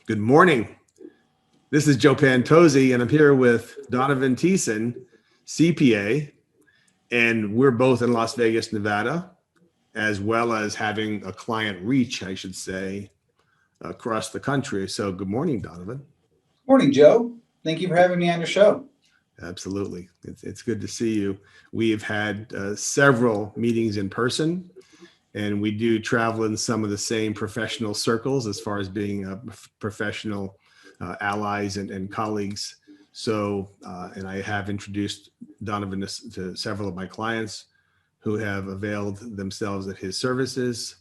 Good morning. This is Joe Pantozzi, and I'm here with Donovan Thiessen, CPA, and we're both in Las Vegas, Nevada, as well as having a client reach, I should say, across the country. So good morning, Donovan. Morning, Joe. Thank you for having me on your show. Absolutely. It's good to see you. We've had several meetings in person, and we do travel in some of the same professional circles as far as being professional allies and colleagues. So, and I have introduced Donovan to several of my clients who have availed themselves of his services.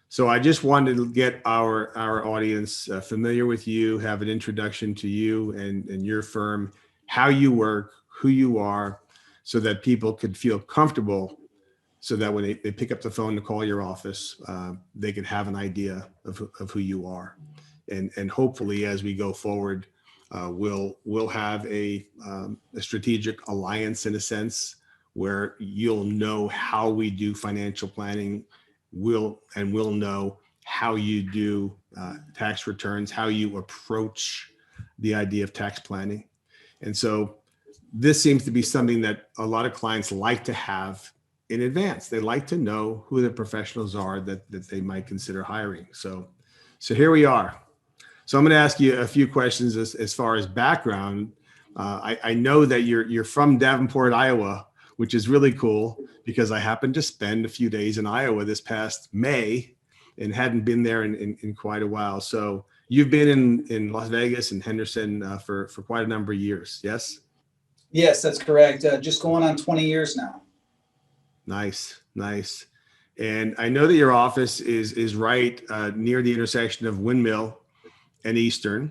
So I just wanted to get our audience familiar with you, have an introduction to you and your firm, how you work, who you are, so that people could feel comfortable, so that when they pick up the phone to call your office, they can have an idea of who you are. And hopefully, as we go forward, we'll have a strategic alliance in a sense, where you'll know how we do financial planning. We'll know how you do tax returns, how you approach the idea of tax planning. And so this seems to be something that a lot of clients like to have in advance. They like to know who the professionals are that they might consider hiring. So here we are. So I'm going to ask you a few questions as far as background. I know that you're from Davenport, Iowa, which is really cool because I happened to spend a few days in Iowa this past May and hadn't been there in quite a while. So you've been in Las Vegas and Henderson for quite a number of years, yes? Yes, that's correct. Just going on 20 years now. Nice. And I know that your office is right near the intersection of Windmill and Eastern.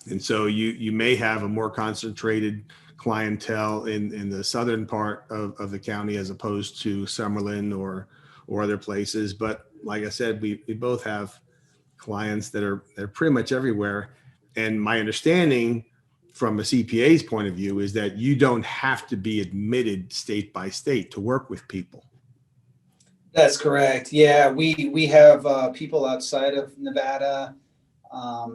And so you may have a more concentrated clientele in the southern part of the county as opposed to Summerlin or other places. But like I said, we both have clients they're pretty much everywhere. And my understanding from a CPA's point of view is that you don't have to be admitted state by state to work with people. That's correct. Yeah, we have people outside of Nevada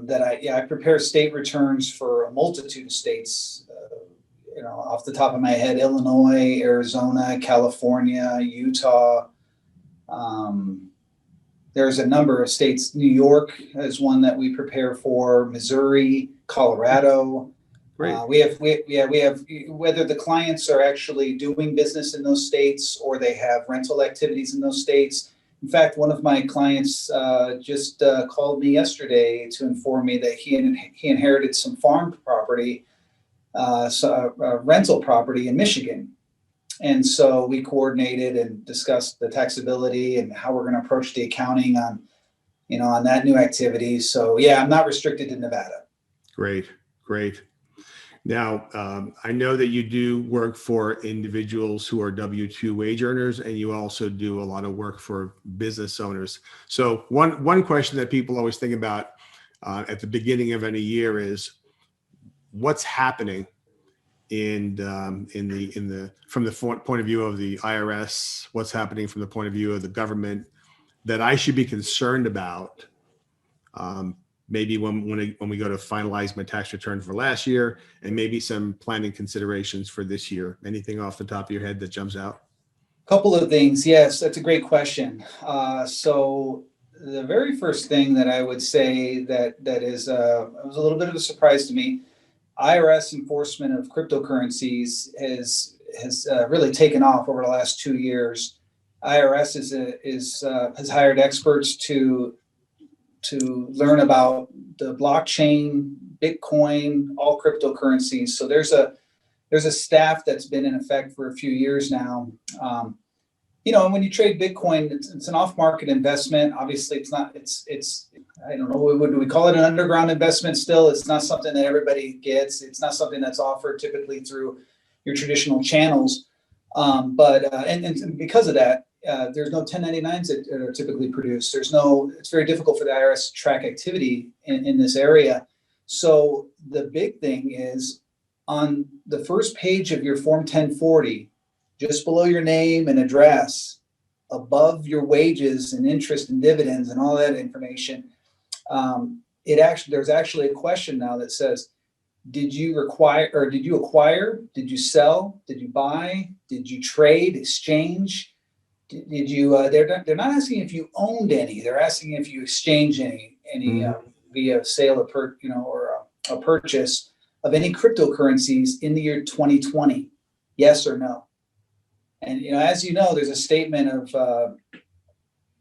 that I prepare state returns for a multitude of states. Off the top of my head, Illinois, Arizona, California, Utah. There's a number of states. New York is one that we prepare for. Missouri, Colorado. Great. We have whether the clients are actually doing business in those states or they have rental activities in those states. In fact, one of my clients just called me yesterday to inform me that he inherited some farm property, rental property in Michigan. And so we coordinated and discussed the taxability and how we're going to approach the accounting on that new activity. So yeah, I'm not restricted to Nevada. Great. Now, I know that you do work for individuals who are W-2 wage earners, and you also do a lot of work for business owners. So one question that people always think about at the beginning of any year is what's happening from the point of view of the IRS, what's happening from the point of view of the government that I should be concerned about. Maybe when we go to finalize my tax return for last year, and maybe some planning considerations for this year. Anything off the top of your head that jumps out? Couple of things. Yes, that's a great question. So the very first thing that I would say that was a little bit of a surprise to me, IRS enforcement of cryptocurrencies has really taken off over the last 2 years. IRS has hired experts to learn about the blockchain, Bitcoin, all cryptocurrencies. So there's a staff that's been in effect for a few years now. And when you trade Bitcoin, it's an off-market investment. Obviously, it's I don't know, would we call it an underground investment still? It's not something that everybody gets. It's not something that's offered typically through your traditional channels. But because of that, there's no 1099s that are typically produced. It's very difficult for the IRS to track activity in this area. So the big thing is on the first page of your Form 1040, just below your name and address, above your wages and interest and dividends and all that information, there's actually a question now that says, did you acquire, did you sell, did you buy, did you trade, exchange? Did you, they're not asking if you owned any, they're asking if you exchanged any via sale or a purchase of any cryptocurrencies in the year 2020, yes or no? And, as you know, there's a statement of,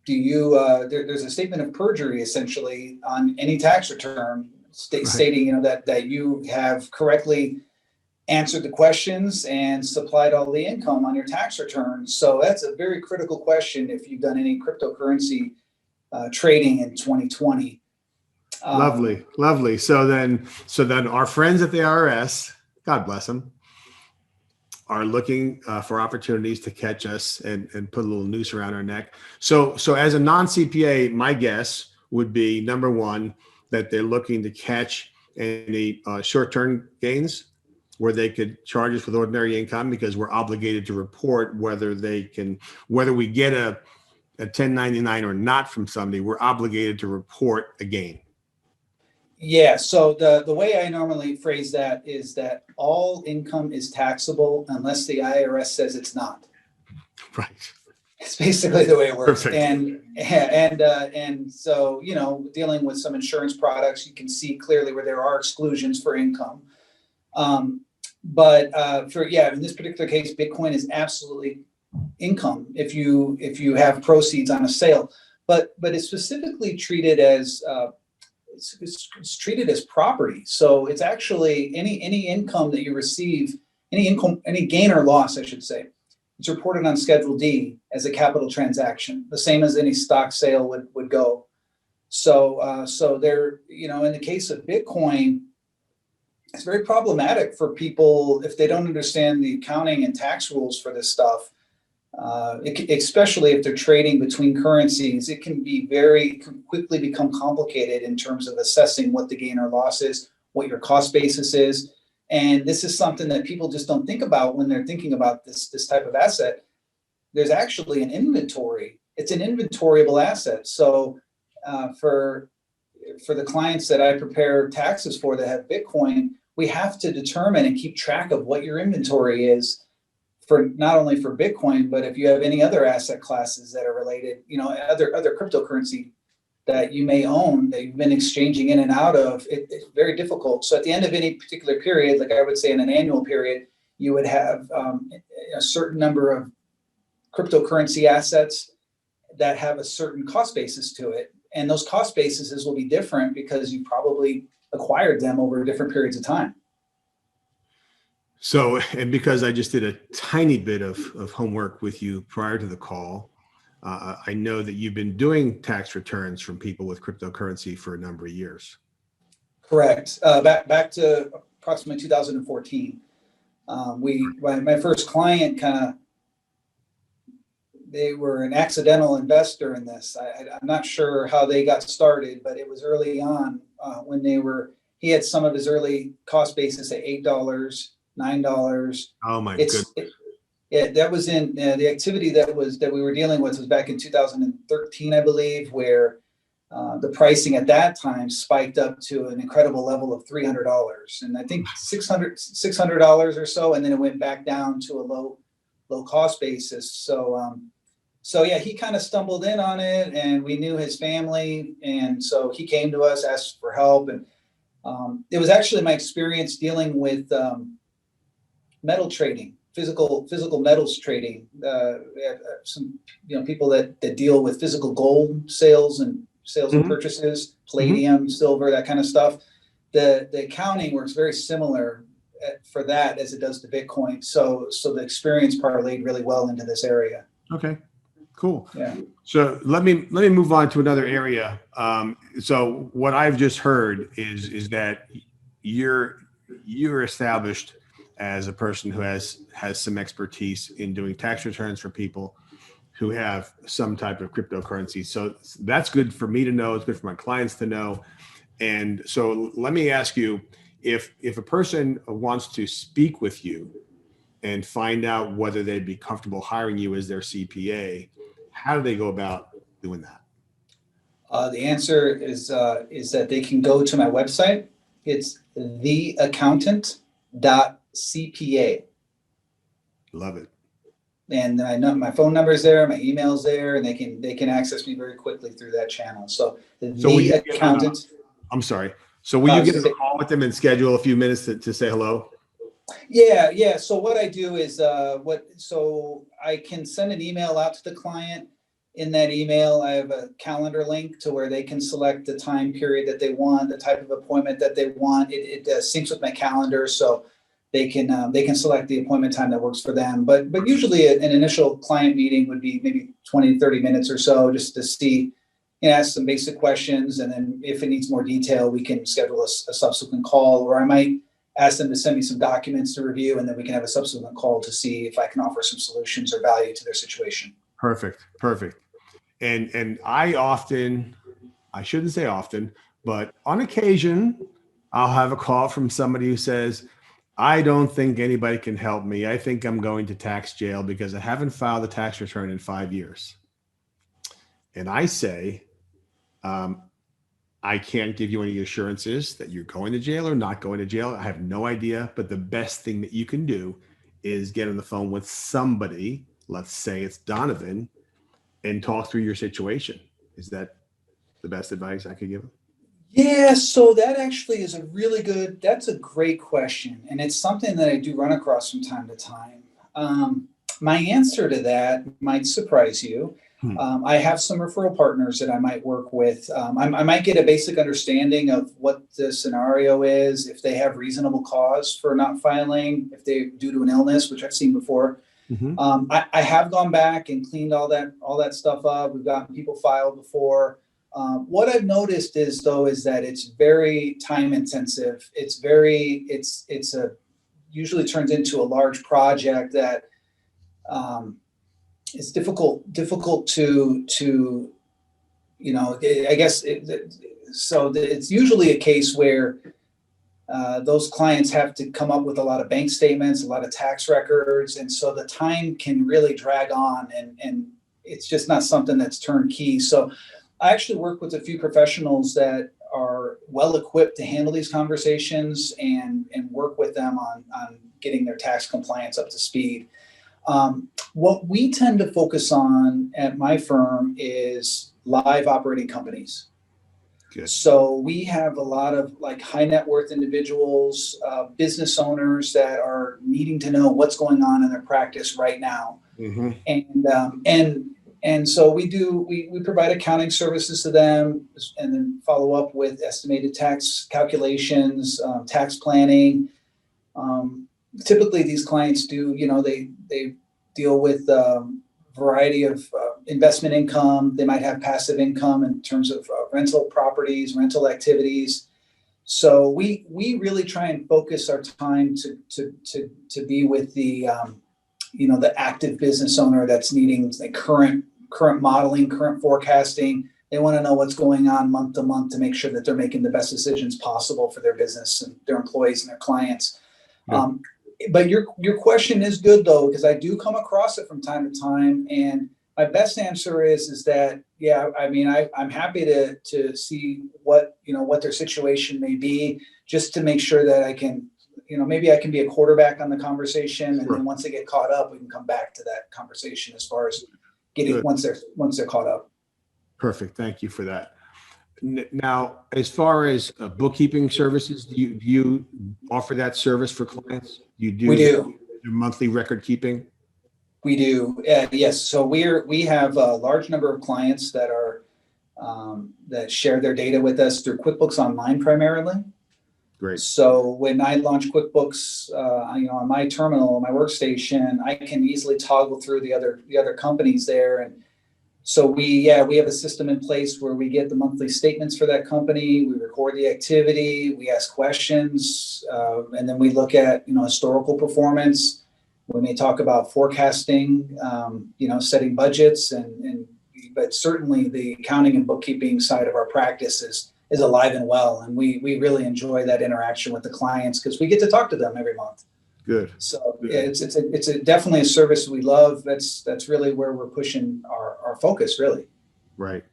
there's a statement of perjury essentially on any tax return stating, that you have correctly answered the questions and supplied all the income on your tax return. So that's a very critical question if you've done any cryptocurrency trading in 2020. Lovely. So then our friends at the IRS, God bless them, are looking for opportunities to catch us and put a little noose around our neck. So as a non-CPA, my guess would be, number one, that they're looking to catch any short-term gains where they could charge us with ordinary income, because we're obligated to report whether we get a 1099 or not from somebody. We're obligated to report a gain. Yeah, so the way I normally phrase that is that all income is taxable unless the IRS says it's not. Right. It's basically the way it works. Perfect. And so, dealing with some insurance products, you can see clearly where there are exclusions for income. But in this particular case, Bitcoin is absolutely income if you have proceeds on a sale. But it's specifically treated as it's treated as property. So it's actually any income that you receive, any gain or loss, I should say, it's reported on Schedule D as a capital transaction, the same as any stock sale would go. So there, in the case of Bitcoin, it's very problematic for people if they don't understand the accounting and tax rules for this stuff. Especially if they're trading between currencies, it can quickly become complicated in terms of assessing what the gain or loss is, what your cost basis is. And this is something that people just don't think about when they're thinking about this type of asset. There's actually an inventory. It's an inventoriable asset. So for the clients that I prepare taxes for that have Bitcoin, we have to determine and keep track of what your inventory is, for not only for Bitcoin, but if you have any other asset classes that are related, other cryptocurrency that you may own that you've been exchanging in and out of, it's very difficult. So at the end of any particular period, like I would say in an annual period, you would have a certain number of cryptocurrency assets that have a certain cost basis to it. And those cost bases will be different because you probably acquired them over different periods of time. So, and because I just did a tiny bit of homework with you prior to the call, I know that you've been doing tax returns from people with cryptocurrency for a number of years. Correct. Back to approximately 2014. My first client they were an accidental investor in this. I'm not sure how they got started, but it was early on when he had some of his early cost basis at $8, $9. Oh my goodness. That was in the activity that we were dealing with was back in 2013, I believe, where the pricing at that time spiked up to an incredible level of $300, and I think $600 or so, and then it went back down to a low cost basis. So yeah, he kind of stumbled in on it, and we knew his family, and so he came to us, asked for help, and it was actually my experience dealing with metal trading, physical metals trading. We have some people that deal with physical gold sales and purchases, palladium, silver, that kind of stuff. The accounting works very similar for that as it does to Bitcoin. So the experience parlayed really well into this area. Okay, cool. Yeah. So let me move on to another area. So what I've just heard is that you're established as a person who has some expertise in doing tax returns for people who have some type of cryptocurrency. So that's good for me to know. It's good for my clients to know. And so let me ask you, if a person wants to speak with you and find out whether they'd be comfortable hiring you as their CPA, how do they go about doing that? The answer is that they can go to my website. It's theaccountant.cpa. Love it. And I know my phone number is there, my email's there, and they can access me very quickly through that channel. So So will the you get on accountant. I'm sorry. So will you get on a Say, call with them and schedule a few minutes to say hello? yeah. So what I do is so I can send an email out to the client. In that email, I have a calendar link to where they can select the time period that they want, the type of appointment that they want. It syncs with my calendar, so they can select the appointment time that works for them. But usually an initial client meeting would be maybe 20, 30 minutes or so, just to see, ask some basic questions, and then if it needs more detail, we can schedule a subsequent call, or I might ask them to send me some documents to review, and then we can have a subsequent call to see if I can offer some solutions or value to their situation. Perfect. And I shouldn't say often, but on occasion, I'll have a call from somebody who says, I don't think anybody can help me. I think I'm going to tax jail because I haven't filed a tax return in 5 years. And I say, um, I can't give you any assurances that you're going to jail or not going to jail. I have no idea. But the best thing that you can do is get on the phone with somebody, let's say it's Donovan, and talk through your situation. Is that the best advice I could give them? Yeah, so that actually is that's a great question. And it's something that I do run across from time to time. My answer to that might surprise you. Hmm. I have some referral partners that I might work with. I might get a basic understanding of what the scenario is, if they have reasonable cause for not filing, if they due to an illness, which I've seen before. Mm-hmm. I have gone back and cleaned all that stuff up. We've gotten people filed before. What I've noticed is that it's very time intensive. It's a usually turns into a large project that it's difficult to I guess it's usually a case where those clients have to come up with a lot of bank statements, a lot of tax records, and so the time can really drag on, and it's just not something that's turnkey. So I actually work with a few professionals that are well equipped to handle these conversations and work with them on getting their tax compliance up to speed. What we tend to focus on at my firm is live operating companies. Good. So we have a lot of like high net worth individuals, business owners that are needing to know what's going on in their practice right now. Mm-hmm. And so we provide accounting services to them, and then follow up with estimated tax calculations, tax planning. Typically these clients do, they deal with variety of investment income. They might have passive income in terms of rental properties, rental activities. So we really try and focus our time to be with the the active business owner that's needing like current modeling, current forecasting. They want to know what's going on month to month to make sure that they're making the best decisions possible for their business and their employees and their clients. Yeah. But your question is good though, because I do come across it from time to time, and my best answer is that I mean I'm happy to see what their situation may be, just to make sure that I can maybe I can be a quarterback on the conversation, and then once they get caught up, we can come back to that conversation as far as getting once they're caught up. Perfect. Thank you for that. Now, as far as bookkeeping services, do you offer that service for clients? We do. Your monthly record keeping? We do. Yes. So we have a large number of clients that are that share their data with us through QuickBooks Online primarily. Great. So when I launch QuickBooks, on my terminal, my workstation, I can easily toggle through the other companies there. And so we have a system in place where we get the monthly statements for that company. We record the activity, we ask questions, and then we look at historical performance. We may talk about forecasting, setting budgets, but certainly the accounting and bookkeeping side of our practice is alive and well, and we really enjoy that interaction with the clients because we get to talk to them every month. Good. So good. Yeah, it's definitely a service we love. That's really where we're pushing our focus, really. Right.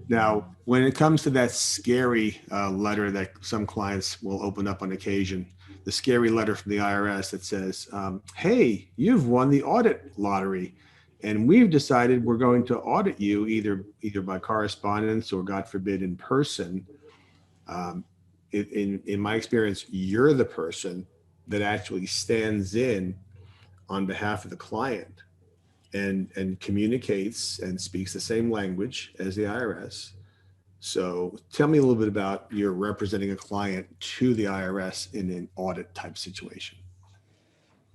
Now, when it comes to that scary letter that some clients will open up on occasion, the scary letter from the IRS that says, hey, you've won the audit lottery, and we've decided we're going to audit you either by correspondence or, God forbid, in person. In my experience, you're the person that actually stands in on behalf of the client and communicates and speaks the same language as the IRS. So tell me a little bit about your representing a client to the IRS in an audit type situation.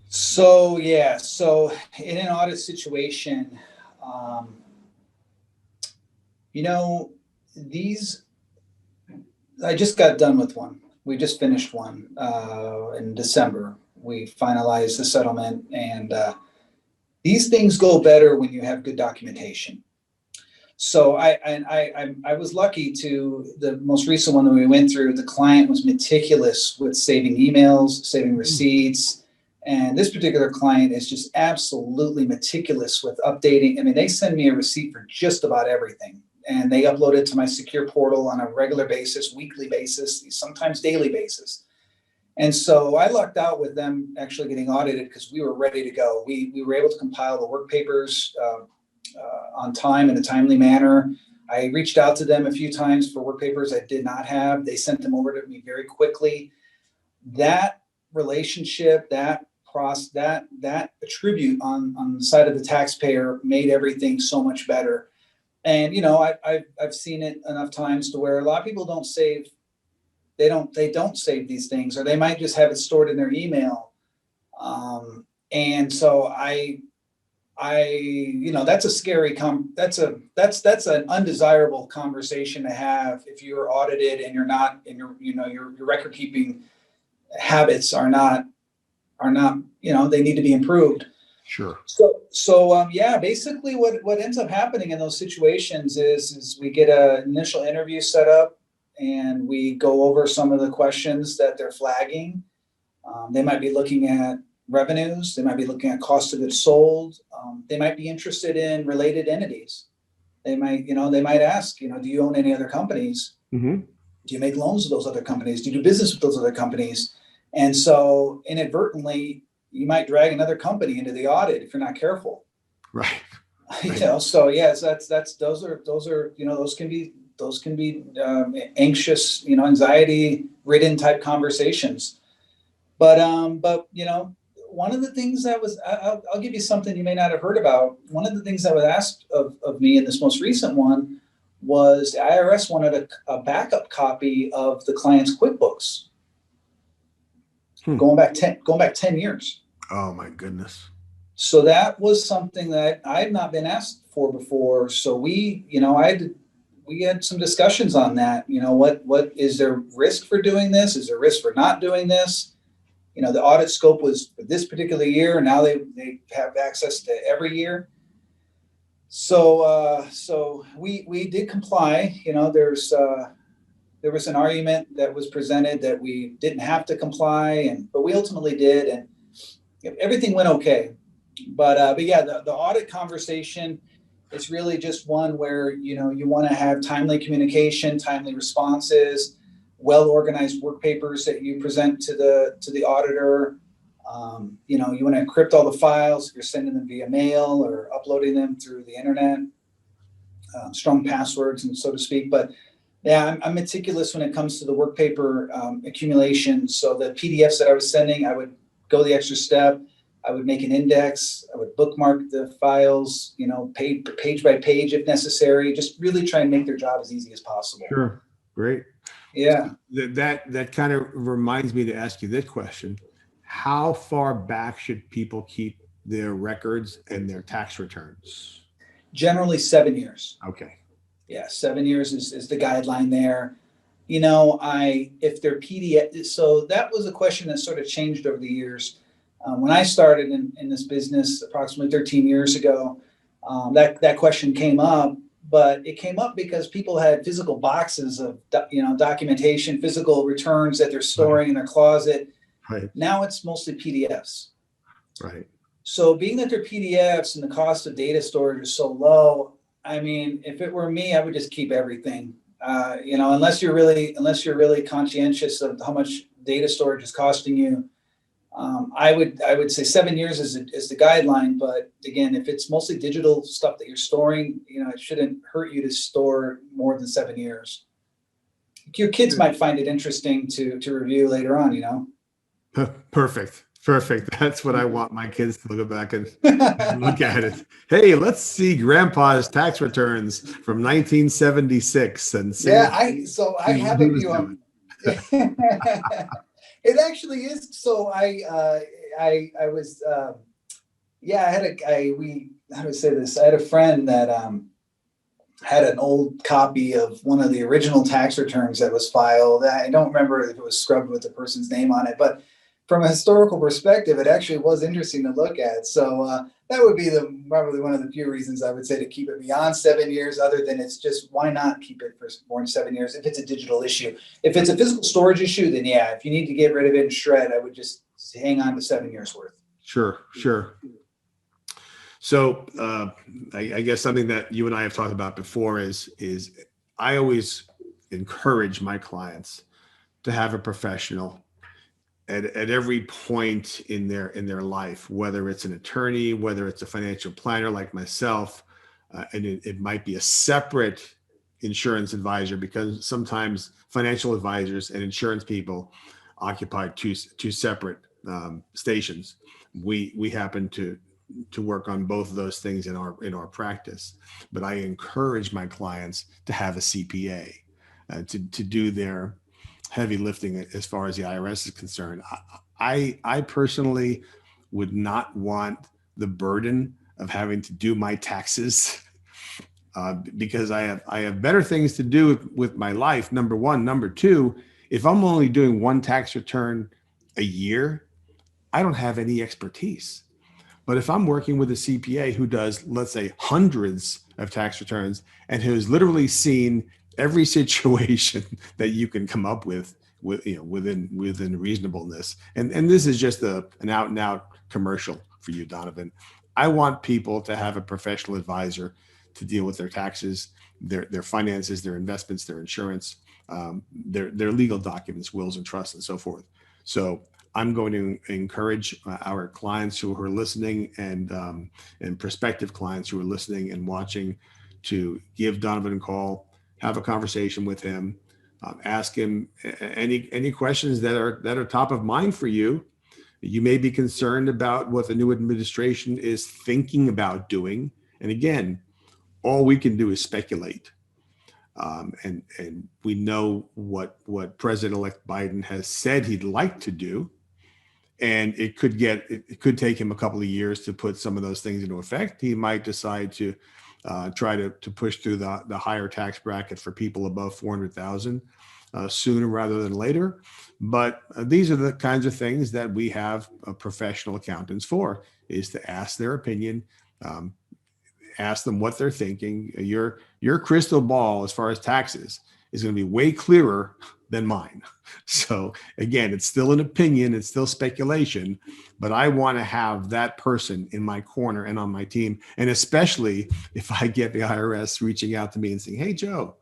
So yeah, so in an audit situation, um, you know, these, I just got done with one. We just finished one in December. We finalized the settlement, and these things go better when you have good documentation. So I was lucky to the most recent one that we went through. The client was meticulous with saving emails, saving receipts, and this particular client is just absolutely meticulous with updating. I mean, they send me a receipt for just about everything, and they upload it to my secure portal on a regular basis, weekly basis, sometimes daily basis. And so I lucked out with them actually getting audited because we were ready to go. We were able to compile the work papers on time in a timely manner. I reached out to them a few times for work papers I did not have. They sent them over to me very quickly. That relationship, that attribute on the side of the taxpayer made everything so much better. And you know, I've seen it enough times to where a lot of people don't save. They don't save these things, or they might just have it stored in their email. And so you know, that's a scary that's an undesirable conversation to have if you're audited and you're not, and your record keeping habits are not, you know, they need to be improved. Sure. So yeah, basically what ends up happening in those situations is we get an initial interview set up and we go over some of the questions that they're flagging. They might be looking at revenues. They might be looking at cost of goods sold. They might be interested in related entities. They might ask, do you own any other companies? Mm-hmm. Do you make loans with those other companies? Do you do business with those other companies? And so inadvertently, you might drag another company into the audit if you're not careful. Right. So yes, those can be anxious, anxiety ridden type conversations. But one of the things that was, I'll give you something you may not have heard about. One of the things that was asked of me in this most recent one was the IRS wanted a backup copy of the client's QuickBooks going back 10 years. Oh my goodness. So that was something that I had not been asked for before. So we had some discussions on that. What is there risk for doing this? Is there risk for not doing this? The audit scope was for this particular year, and now they have access to every year. So we did comply. There was an argument that was presented that we didn't have to comply, but we ultimately did, and everything went okay. But yeah, the audit conversation is really just one where you want to have timely communication, timely responses, well-organized work papers that you present to the auditor. You want to encrypt all the files if you're sending them via mail or uploading them through the internet, strong passwords, and so to speak. But yeah, I'm meticulous when it comes to the work paper accumulation. So the PDFs that I was sending, I would go the extra step. I would make an index. I would bookmark the files, page by page if necessary. Just really try and make their job as easy as possible. Sure. Great. Yeah. That kind of reminds me to ask you this question. How far back should people keep their records and their tax returns? Generally 7 years. Okay. Yeah, 7 years is the guideline there. If they're PDF, so that was a question that sort of changed over the years. When I started in this business approximately 13 years ago, that question came up. But it came up because people had physical boxes of, documentation, physical returns that they're storing in their closet. Right. Now it's mostly PDFs. Right. So being that they're PDFs and the cost of data storage is so low, I mean, if it were me, I would just keep everything. You know, unless you're really conscientious of how much data storage is costing you. I would say 7 years is the guideline, but again, if it's mostly digital stuff that you're storing, you know, it shouldn't hurt you to store more than 7 years. Your kids might find it interesting to review later on, you know. Perfect. Perfect. That's what I want my kids to look back and look at it. Hey, let's see grandpa's tax returns from 1976 and see, Yeah, I see what have he a was view doing. on. It actually is. So I was yeah, I had we how do I say this? I had a friend that had an old copy of one of the original tax returns that was filed. I don't remember if it was scrubbed with the person's name on it, but from a historical perspective, it actually was interesting to look at. So that would be probably one of the few reasons I would say to keep it beyond 7 years. Other than it's just why not keep it for more than 7 years if it's a digital issue. If it's a physical storage issue, then yeah, if you need to get rid of it and shred, I would just hang on to 7 years worth. Sure, sure. So I guess something that you and I have talked about before is I always encourage my clients to have a professional at every point in their life, whether it's an attorney, whether it's a financial planner like myself, and it might be a separate insurance advisor, because sometimes financial advisors and insurance people occupy two separate stations. We happen to work on both of those things in our practice, but I encourage my clients to have a CPA to do their heavy lifting as far as the IRS is concerned. I personally would not want the burden of having to do my taxes because I have better things to do with my life. Number one. Number two, if I'm only doing one tax return a year, I don't have any expertise. But if I'm working with a CPA who does, let's say, hundreds of tax returns and who's literally seen every situation that you can come up with within reasonableness, and this is just an out and out commercial for you, Donovan. I want people to have a professional advisor to deal with their taxes, their finances, their investments, their insurance, their legal documents, wills and trusts, and so forth. So I'm going to encourage our clients who are listening and prospective clients who are listening and watching to give Donovan a call, have a conversation with him, ask him any questions that are top of mind for you. You may be concerned about what the new administration is thinking about doing, and again, all we can do is speculate. And we know what President-elect Biden has said he'd like to do. And it could take him a couple of years to put some of those things into effect. He might decide to try to push through the higher tax bracket for people above 400,000 sooner rather than later. But these are the kinds of things that we have professional accountants for, is to ask their opinion, ask them what they're thinking. Your crystal ball as far as taxes is going to be way clearer than mine. So again, it's still an opinion, it's still speculation, but I want to have that person in my corner and on my team. And especially if I get the IRS reaching out to me and saying, "Hey, Joe,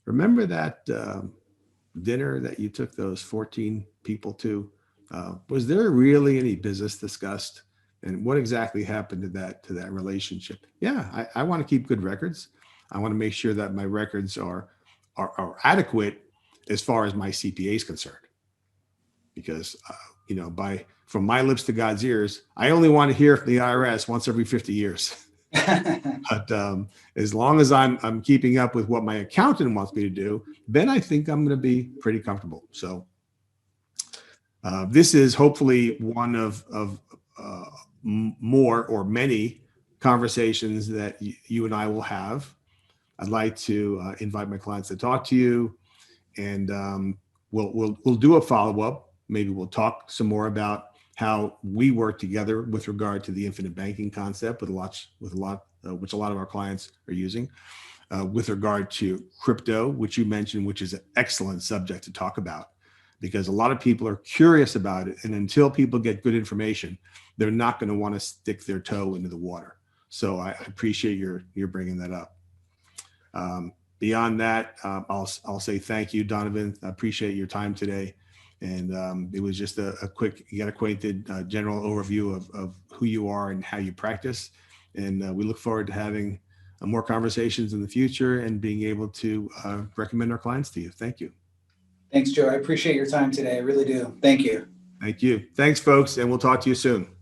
remember that dinner that you took those 14 people to? Was there really any business discussed? And what exactly happened to that relationship?" Yeah, I want to keep good records. I want to make sure that my records are adequate as far as my CPA is concerned, because from my lips to God's ears, I only want to hear from the IRS once every 50 years. But as long as I'm keeping up with what my accountant wants me to do, then I think I'm going to be pretty comfortable. So this is hopefully one of more or many conversations that you and I will have. I'd like to invite my clients to talk to you, and we'll do a follow-up. Maybe we'll talk some more about how we work together with regard to the infinite banking concept which a lot of our clients are using, with regard to crypto, which you mentioned, which is an excellent subject to talk about, because a lot of people are curious about it, and until people get good information, they're not going to want to stick their toe into the water. So I appreciate your bringing that up. Beyond that, I'll say thank you, Donovan. I appreciate your time today. And it was just a quick get acquainted general overview of who you are and how you practice. And we look forward to having more conversations in the future and being able to recommend our clients to you. Thank you. Thanks, Joe. I appreciate your time today. I really do. Thank you. Thank you. Thanks, folks. And we'll talk to you soon.